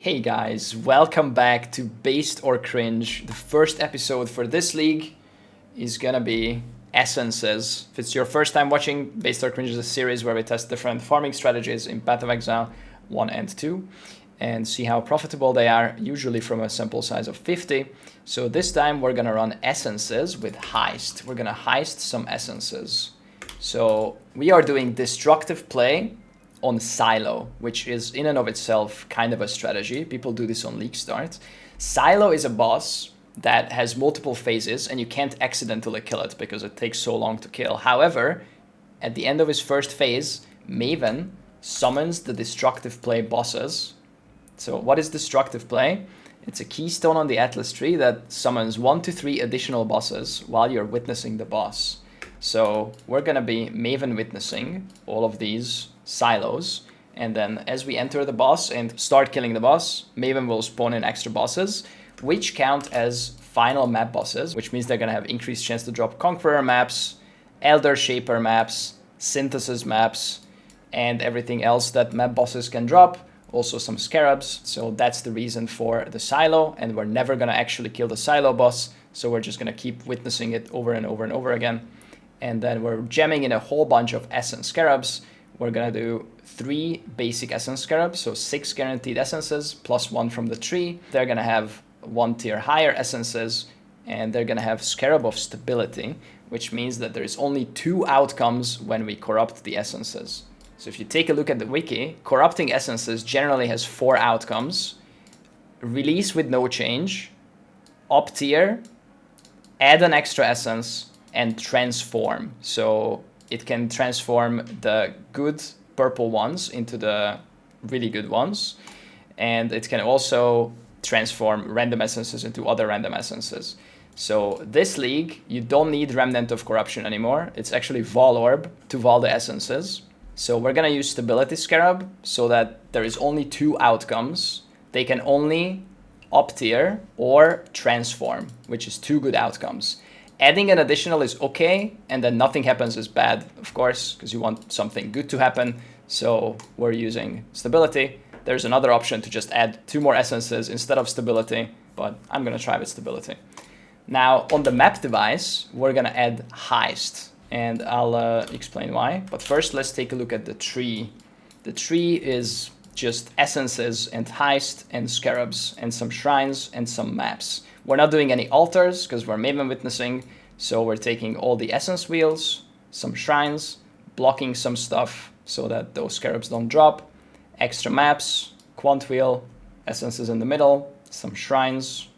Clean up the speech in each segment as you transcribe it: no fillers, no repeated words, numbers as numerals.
Hey guys, welcome back to Based or Cringe. The first episode for this league is gonna be Essences. If it's your first time watching, Based or Cringe is a series where we test different farming strategies in Path of Exile 1 and 2 and see how profitable they are, usually from a sample size of 50. So this time we're gonna run Essences with Heist. We're gonna heist some Essences. So we are doing Destructive Play on Silo, which is in and of itself kind of a strategy. People do this on League Start. Silo is a boss that has multiple phases and you can't accidentally kill it because it takes so long to kill. However, at the end of his first phase, Maven summons the Destructive Play bosses. So what is Destructive Play? It's a keystone on the Atlas tree that summons 1 to 3 additional bosses while you're witnessing the boss. So we're gonna be Maven witnessing all of these silos, and then as we enter the boss and start killing the boss, Maven will spawn in extra bosses, which count as final map bosses, which means they're gonna have increased chance to drop Conqueror maps, Elder Shaper maps, Synthesis maps, and everything else that map bosses can drop, also some Scarabs. So that's the reason for the silo, and we're never gonna actually kill the silo boss, so we're just gonna keep witnessing it over and over and over again. And then we're jamming in a whole bunch of Essence Scarabs. We're gonna do 3 basic Essence Scarabs, so 6 guaranteed Essences, plus 1 from the tree. They're gonna have 1 tier higher Essences, and they're gonna have Scarab of Stability, which means that there's only 2 outcomes when we corrupt the Essences. So if you take a look at the wiki, corrupting Essences generally has 4 outcomes: release with no change, up tier, add an extra Essence, and transform. So it can transform the good purple ones into the really good ones. And it can also transform random essences into other random essences. So this league, you don't need Remnant of Corruption anymore. It's actually Vol Orb to Vol the essences. So we're gonna use Stability Scarab so that there is only 2 outcomes. They can only up tier or transform, which is 2 good outcomes. Adding an additional is okay, and then nothing happens is bad, of course, because you want something good to happen. So we're using Stability. There's another option to just add 2 more essences instead of Stability, but I'm gonna try with Stability. Now on the map device, we're gonna add Heist, and I'll explain why. But first, let's take a look at the tree. The tree is just essences and Heist and Scarabs and some shrines and some maps. We're not doing any altars because we're Maven witnessing, so we're taking all the essence wheels, some shrines, blocking some stuff so that those scarabs don't drop, extra maps, quant wheel, essences in the middle, some shrines,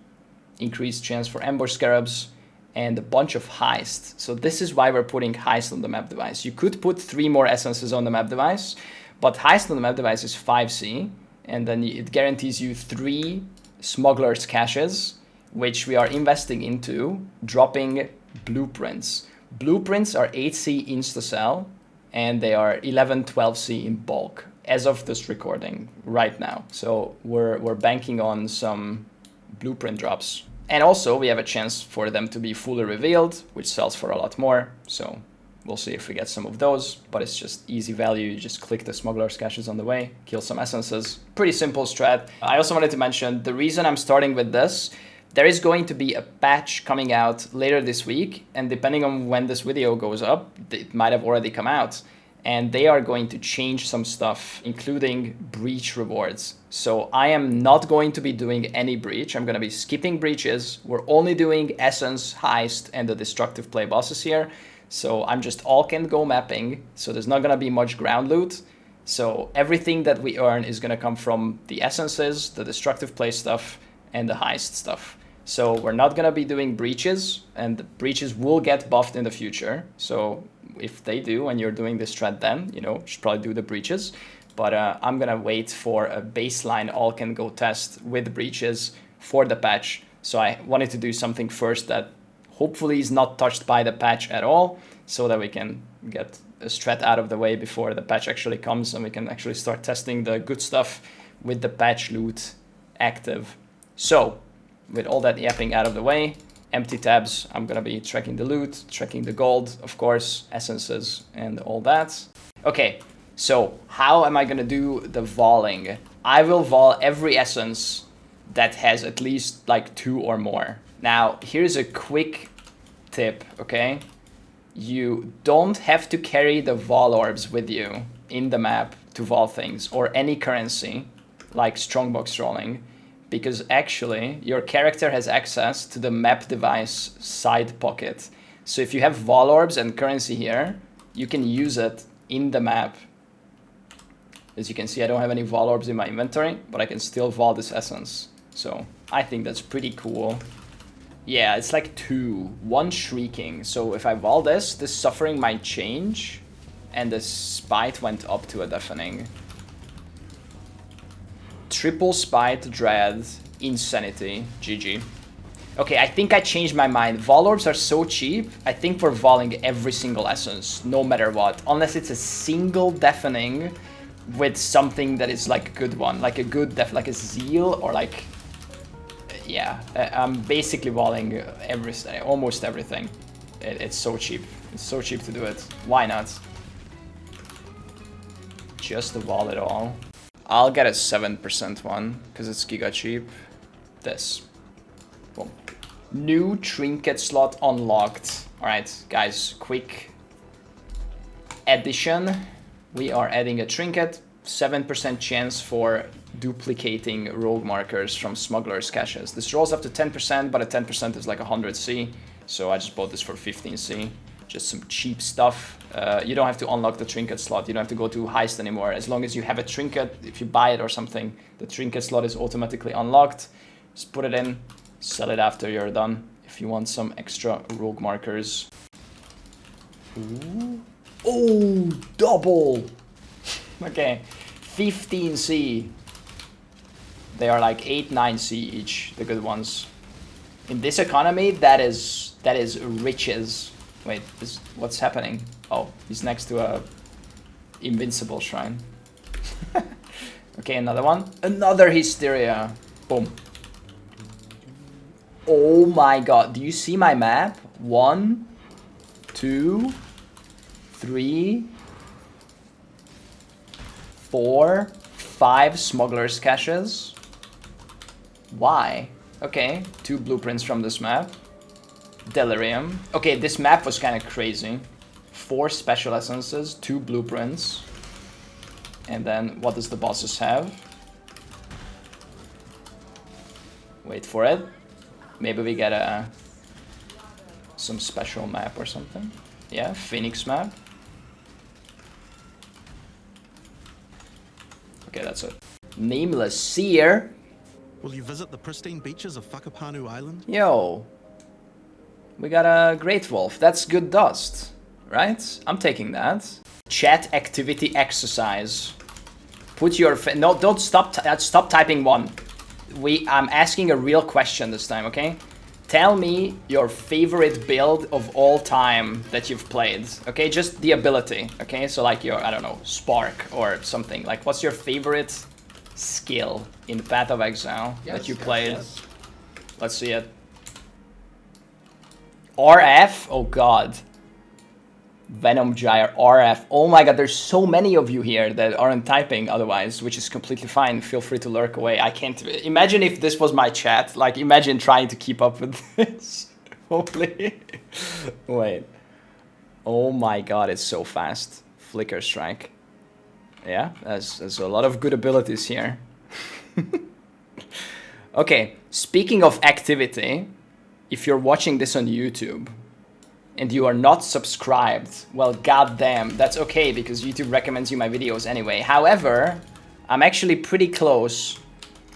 increased chance for ambush scarabs, and a bunch of heist. So this is why we're putting heist on the map device. You could put 3 more essences on the map device, but heist on the map device is 5C, and then it guarantees you 3 smugglers caches, which we are investing into dropping blueprints. Blueprints are 8C insta-sell, and they are 11, 12C in bulk as of this recording right now. So we're banking on some blueprint drops. And also we have a chance for them to be fully revealed, which sells for a lot more. So we'll see if we get some of those, but it's just easy value. You just click the smuggler's caches on the way, kill some essences. Pretty simple strat. I also wanted to mention the reason I'm starting with this. There is going to be a patch coming out later this week, and depending on when this video goes up, it might have already come out, and they are going to change some stuff, including breach rewards. So I am not going to be doing any breach. I'm going to be skipping breaches. We're only doing Essence, Heist, and the Destructive Play bosses here. So I'm just all can go mapping, so there's not going to be much ground loot. So everything that we earn is going to come from the Essences, the Destructive Play stuff, and the Heist stuff. So we're not gonna be doing breaches, and the breaches will get buffed in the future. So if they do, and you're doing this strat, then you should probably do the breaches. But I'm gonna wait for a baseline all can go test with breaches for the patch. So I wanted to do something first that hopefully is not touched by the patch at all, so that we can get a strat out of the way before the patch actually comes, and we can actually start testing the good stuff with the patch loot active. So with all that yapping out of the way, empty tabs, I'm gonna be tracking the loot, tracking the gold, of course, essences, and all that. Okay, so how am I gonna do the voling? I will vol every essence that has at least like 2 or more. Now, here's a quick tip, okay? You don't have to carry the vol orbs with you in the map to vol things or any currency like strongbox rolling, because actually your character has access to the map device side pocket. So if you have vol orbs and currency here, you can use it in the map. As you can see, I don't have any vol orbs in my inventory, but I can still vol this essence. So I think that's pretty cool. Yeah, it's like 2, 1 shrieking. So if I vol this suffering might change, and the spite went up to a deafening. Triple spite, dread, insanity, GG. Okay, I think I changed my mind. Vol orbs are so cheap, I think we're voling every single essence, no matter what. Unless it's a single deafening with something that is like a good one. Like a good like a zeal or like... Yeah, I'm basically voling almost everything. It's so cheap. It's so cheap to do it. Why not? Just to vol it all. I'll get a 7% one, because it's giga cheap. This. Boom. New trinket slot unlocked. Alright, guys, quick addition. We are adding a trinket. 7% chance for duplicating rogue markers from smugglers' caches. This rolls up to 10%, but a 10% is like 100C. So I just bought this for 15C. Just some cheap stuff. You don't have to unlock the trinket slot. You don't have to go to heist anymore. As long as you have a trinket, if you buy it or something, the trinket slot is automatically unlocked. Just put it in, sell it after you're done. If you want some extra rogue markers. Ooh. Oh, double! Okay, 15C. They are like 8, 9C each, the good ones. In this economy, that is riches. Wait, what's happening? Oh, he's next to a invincible shrine. Okay, another one. Another hysteria. Boom. Oh my god, do you see my map? 1, 2, 3, 4, 5 smugglers' caches. Why? Okay, 2 blueprints from this map. Delirium. Okay, this map was kind of crazy. 4 special essences, 2 blueprints. And then what does the bosses have? Wait for it. Maybe we get some special map or something. Yeah, Phoenix map. Okay, that's it. Nameless Seer. Will you visit the pristine beaches of Whakapanu Island? Yo. We got a Great Wolf. That's good dust, right? I'm taking that. Chat activity exercise. Put your... No, don't stop. Stop typing 1. I'm asking a real question this time, okay? Tell me your favorite build of all time that you've played, okay? Just the ability, okay? So like your, I don't know, Spark or something. Like, what's your favorite skill in Path of Exile that you played? Yes. Let's see it. RF? Oh god. Venom Gyre, RF. Oh my god, there's so many of you here that aren't typing otherwise, which is completely fine. Feel free to lurk away. I can't... Imagine if this was my chat. Like, imagine trying to keep up with this. Holy... Wait. Oh my god, it's so fast. Flicker Strike. Yeah, there's a lot of good abilities here. Okay, speaking of activity, if you're watching this on YouTube and you are not subscribed, well, goddamn, that's okay because YouTube recommends you my videos anyway. However, I'm actually pretty close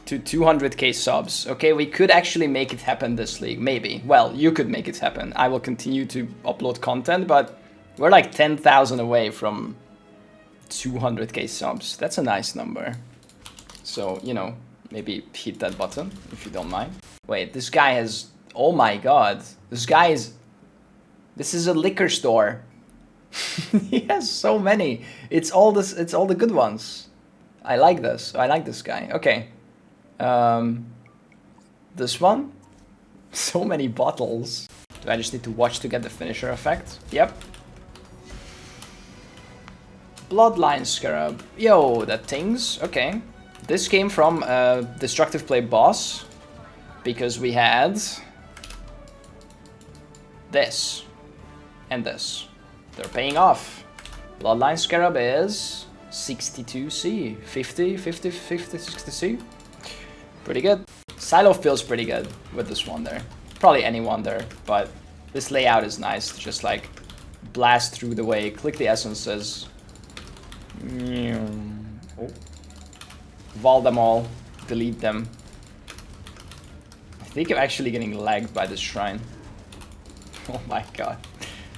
to 200k subs. Okay, we could actually make it happen this league, maybe. Well, you could make it happen. I will continue to upload content, but we're like 10,000 away from 200k subs. That's a nice number. So, you know, maybe hit that button if you don't mind. Wait, this guy has... Oh my god. This guy is... This is a liquor store. He has so many. It's all the good ones. I like this. I like this guy. Okay. This one? So many bottles. Do I just need to watch to get the finisher effect? Yep. Bloodline Scarab. Yo, that things. Okay. This came from Destructive Play Boss, because we had this and this. They're paying off. Bloodline Scarab is 62C, 50, 50, 50, 60C. Pretty good. Silo feels pretty good with this one there. Probably any one there, but this layout is nice to just like blast through the way, click the essences. Oh. Vault them all, delete them. I think I'm actually getting lagged by this shrine. Oh my god.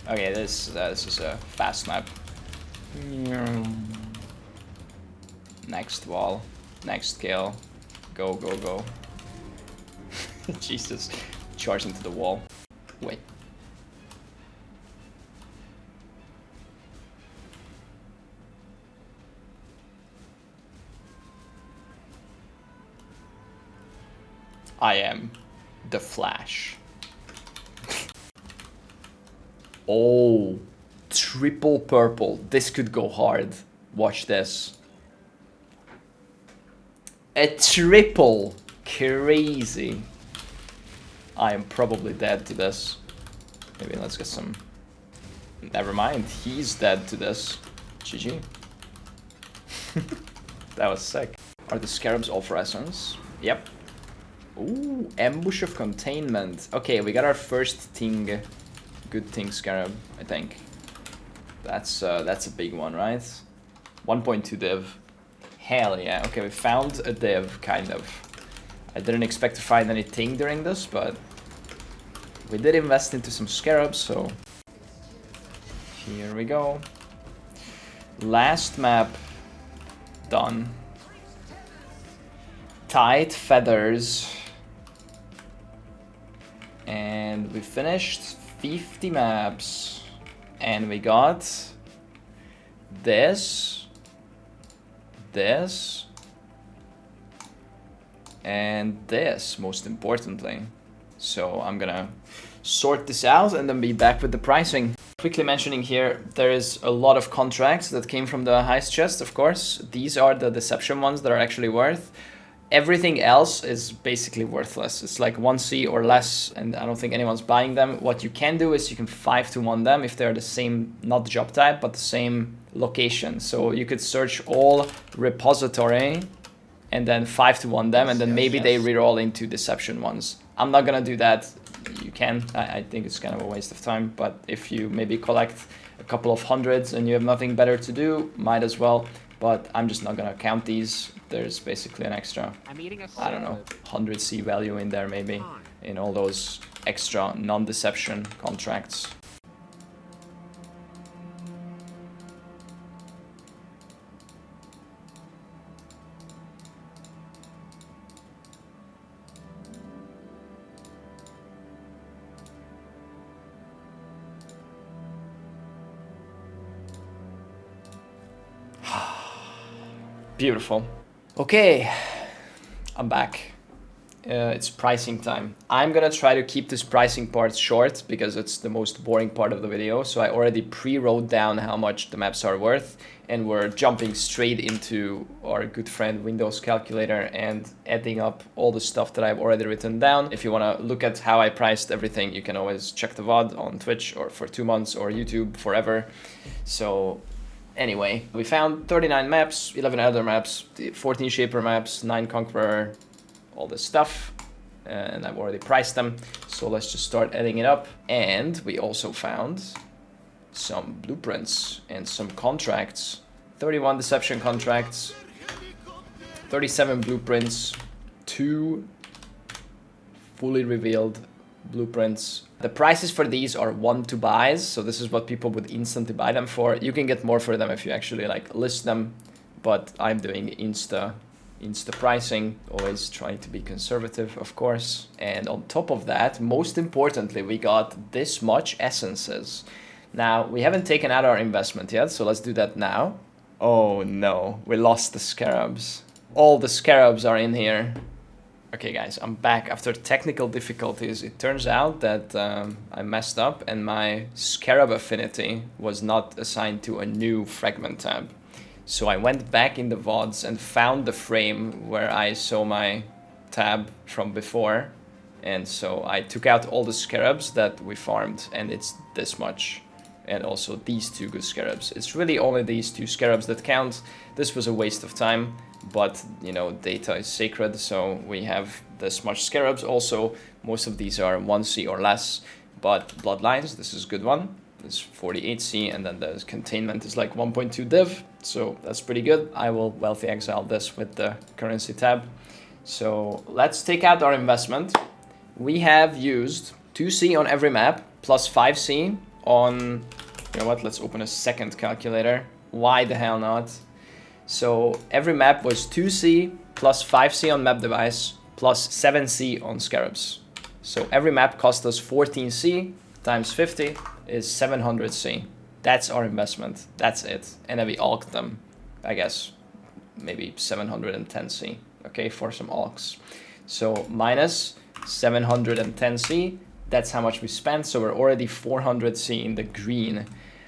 Okay, this is a fast map. Next wall, next kill. Go, go, go. Jesus, charge into the wall. Wait. I am the Flash. Oh, triple purple. This could go hard. Watch this. A triple. Crazy. I am probably dead to this. Maybe let's get some... Never mind. He's dead to this. GG. That was sick. Are the scarabs all for Essence? Yep. Ooh, Ambush of Containment. Okay, we got our first thing. Good thing scarab, I think. That's a big one, right? 1.2 div. Hell yeah. Okay, we found a div, kind of. I didn't expect to find anything during this, but we did invest into some scarabs, so here we go. Last map done. Tight feathers. And we finished 50 maps. And we got this, and this, most importantly. So I'm gonna sort this out and then be back with the pricing. Quickly mentioning here, there is a lot of contracts that came from the heist chest, of course. These are the deception ones that are actually worth. Everything else is basically worthless. It's like 1C or less, and I don't think anyone's buying them. What you can do is you can 5-to-1 them if they're the same, not the job type, but the same location. So you could search all repository and then 5-to-1 them, and then maybe they reroll into deception ones. I'm not gonna do that. You can. I think it's kind of a waste of time, but if you maybe collect a couple of hundreds and you have nothing better to do, might as well. But I'm just not gonna count these. There's basically an extra, I don't know, 100C value in there maybe, in all those extra non-deception contracts. Beautiful. Okay, I'm back. It's pricing time. I'm gonna try to keep this pricing part short because it's the most boring part of the video. So I already pre-wrote down how much the maps are worth, and we're jumping straight into our good friend Windows calculator and adding up all the stuff that I've already written down. If you wanna look at how I priced everything, you can always check the VOD on Twitch or for 2 months or YouTube forever. So anyway, we found 39 maps, 11 other maps, 14 Shaper maps, 9 Conqueror, all this stuff, and I've already priced them. So let's just start adding it up. And we also found some blueprints and some contracts. 31 deception contracts, 37 blueprints, 2 fully revealed blueprints. The prices for these are 1-to buys, so this is what people would instantly buy them for. You can get more for them if you actually like list them, but I'm doing insta pricing, always trying to be conservative, of course. And on top of that, most importantly, we got this much essences. Now, we haven't taken out our investment yet, so let's do that now. Oh no, we lost the scarabs. All the scarabs are in here. Okay guys, I'm back after technical difficulties. It turns out that I messed up and my scarab affinity was not assigned to a new fragment tab. So I went back in the VODs and found the frame where I saw my tab from before. And so I took out all the scarabs that we farmed, and it's this much. And also these two good scarabs. It's really only these two scarabs that count. This was a waste of time, but you know, data is sacred, so we have this much scarabs. Also, most of these are 1C or less, but bloodlines, this is a good one. It's 48C, and then the containment is like 1.2 div, so that's pretty good. I will wealthy exile this with the currency tab. So let's take out our investment. We have used 2C on every map, plus 5C on, you know what, let's open a second calculator. Why the hell not? So every map was 2C plus 5C on map device plus 7C on scarabs. So every map cost us 14C times 50 is 700C. That's our investment. That's it. And then we alked them, I guess, maybe 710C, okay, for some alks. So minus 710C, that's how much we spent. So we're already 400C in the green.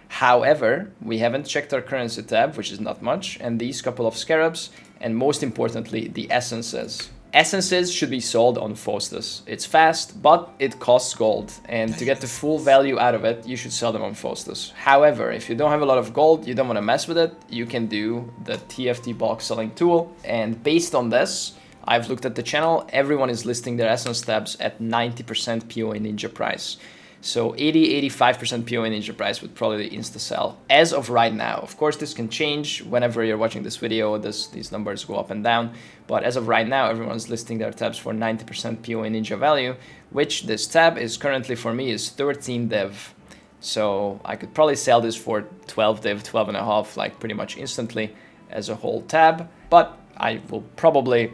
However, we haven't checked our currency tab, which is not much, and these couple of scarabs, and most importantly, the essences. Essences should be sold on Faustus. It's fast, but it costs gold, and to get the full value out of it, you should sell them on Faustus. However, if you don't have a lot of gold, you don't want to mess with it, you can do the TFT bulk selling tool, and based on this, I've looked at the channel, everyone is listing their essence tabs at 90% PoE Ninja price. So 80-85% PoE Ninja price would probably insta-sell as of right now. Of course, this can change whenever you're watching this video. These numbers go up and down. But as of right now, everyone's listing their tabs for 90% PoE Ninja value, which this tab is currently for me is 13 div. So I could probably sell this for 12 div, 12 and a half, like pretty much instantly as a whole tab. But I will probably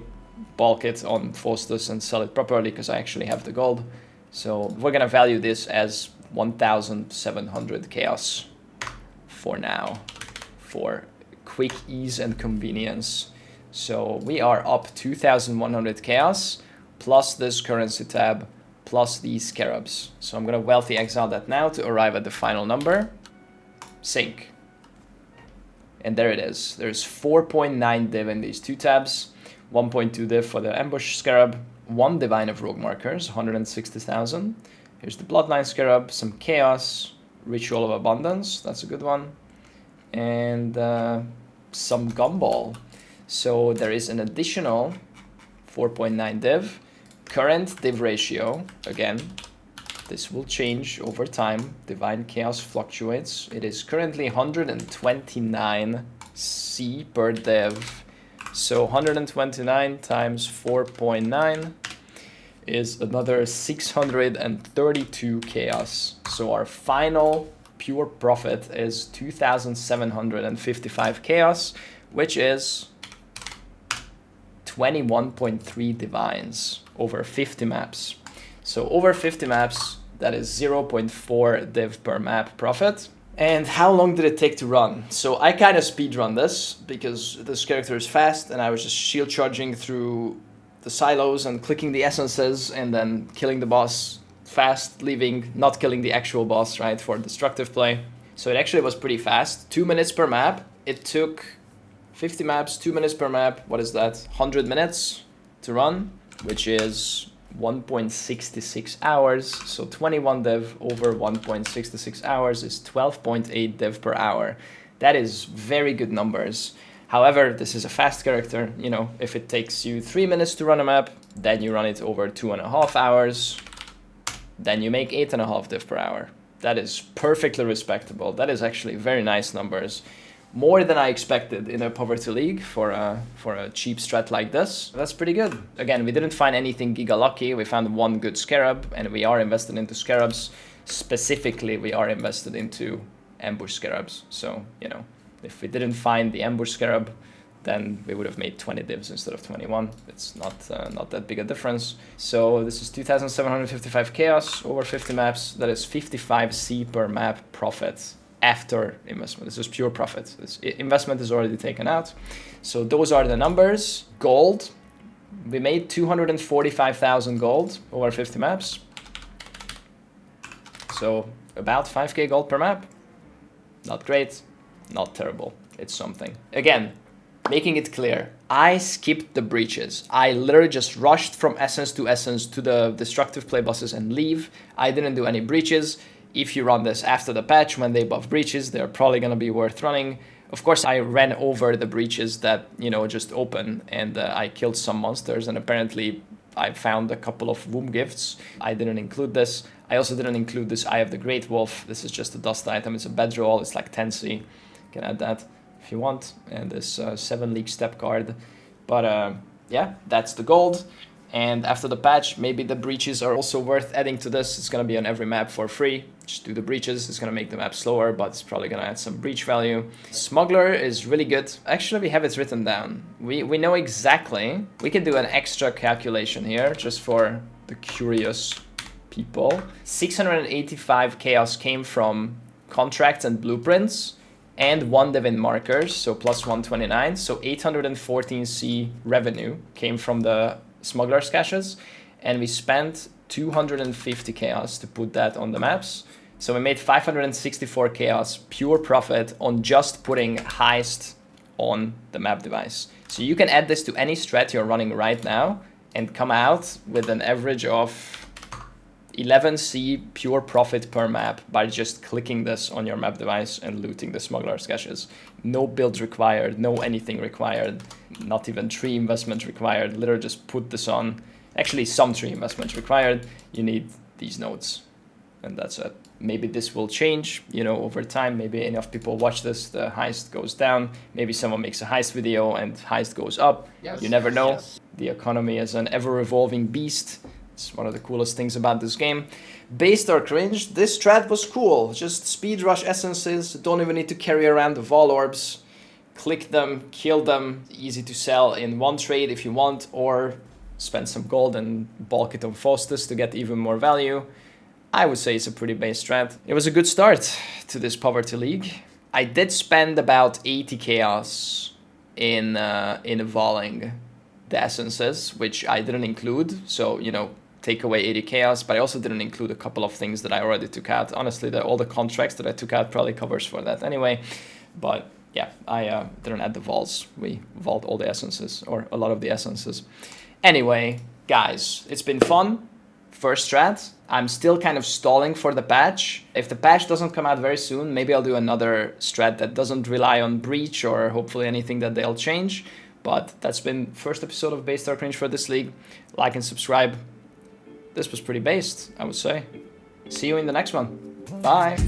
bulk it on Faustus and sell it properly because I actually have the gold. So we're gonna value this as 1,700 chaos for now, for quick ease and convenience. So we are up 2,100 chaos, plus this currency tab, plus these scarabs. So I'm gonna wealthy exile that now to arrive at the final number, sync. And there it is. There's 4.9 div in these two tabs, 1.2 div for the ambush scarab, 1 divine of rogue markers, 160,000. Here's the bloodline scarab, some chaos, ritual of abundance, that's a good one, and some gumball. So there is an additional 4.9 div, current div ratio. Again, this will change over time. Divine chaos fluctuates. It is currently 129 C per div. So 129 times 4.9 is another 632 chaos. So our final pure profit is 2,755 chaos, which is 21.3 divines over 50 maps. So over 50 maps, that is 0.4 div per map profit. And how long did it take to run? So I kind of speedrun this because this character is fast and I was just shield charging through the silos and clicking the essences and then killing the boss fast, leaving, not killing the actual boss, right, for destructive play. So it actually was pretty fast, 2 minutes per map. It took 50 maps, 2 minutes per map. What is that? 100 minutes to run, which is 1.66 hours. So 21 div over 1.66 hours is 12.8 div per hour. That is very good numbers. However, this is a fast character. You know, if it takes you 3 minutes to run a map, then you run it over 2.5 hours, then you make 8.5 div per hour. That is perfectly respectable. That is actually very nice numbers. More than I expected in a poverty league for a cheap strat like this. That's pretty good. Again, we didn't find anything giga lucky. We found 1 good scarab, and we are invested into scarabs. Specifically, we are invested into ambush scarabs. So, you know, if we didn't find the ambush scarab, then we would have made 20 divs instead of 21. It's not that big a difference. So this is 2,755 chaos over 50 maps. That is 55 C per map profit. After investment. This is pure profit. This investment is already taken out. So those are the numbers. Gold, we made 245,000 gold over 50 maps. So about 5k gold per map. Not great, not terrible. it's something. Again, making it clear, I skipped the breaches. I literally just rushed from essence to the destructive play bosses and leave. I didn't do any breaches. If you run this after the patch, when they buff breaches, they're probably going to be worth running. Of course, I ran over the breaches that, you know, just open, and I killed some monsters, and apparently I found a couple of womb gifts. I didn't include this. I also didn't include this Eye of the Great Wolf. This is just a dust item. It's a bedroll. It's like 10C. You can add that if you want. And this 7 League Step card. But yeah, that's the gold. And after the patch, maybe the breaches are also worth adding to this. It's going to be on every map for free. Just do the breaches. It's going to make the map slower, but it's probably going to add some breach value. Smuggler is really good. Actually, we have it written down. We know exactly. We can do an extra calculation here just for the curious people. 685 chaos came from contracts and blueprints and 1 divine markers, so plus 129. So 814C revenue came from the smugglers caches, and we spent 250 chaos to put that on the maps. So we made 564 chaos pure profit on just putting heist on the map device. So you can add this to any strat you're running right now and come out with an average of 11C pure profit per map by just clicking this on your map device and looting the smugglers caches. No build required, no anything required, not even tree investment required. Literally just put this on. Actually, some tree investment required. You need these nodes, and that's it. Maybe this will change, you know, over time. Maybe enough people watch this, the heist goes down. Maybe someone makes a heist video and heist goes up. Yes, you never know. yes. The economy is an ever-evolving beast. It's one of the coolest things about this game. Based or cringe, this strat was cool. Just speed rush essences, don't even need to carry around the Vol Orbs. Click them, kill them, easy to sell in one trade if you want, or spend some gold and bulk it on Faustus to get even more value. I would say it's a pretty base strat. It was a good start to this Poverty League. I did spend about 80 chaos in evolving the essences, which I didn't include, so, you know, take away 80 chaos, but I also didn't include a couple of things that I already took out. Honestly, all the contracts that I took out probably covers for that anyway. But yeah, I didn't add the vols. We vault all the essences, or a lot of the essences. Anyway, guys, it's been fun. First strat. I'm still kind of stalling for the patch. If the patch doesn't come out very soon, maybe I'll do another strat that doesn't rely on breach or hopefully anything that they'll change. But that's been first episode of Based or Cringe for this league. Like and subscribe. This was pretty based, I would say. See you in the next one. Bye.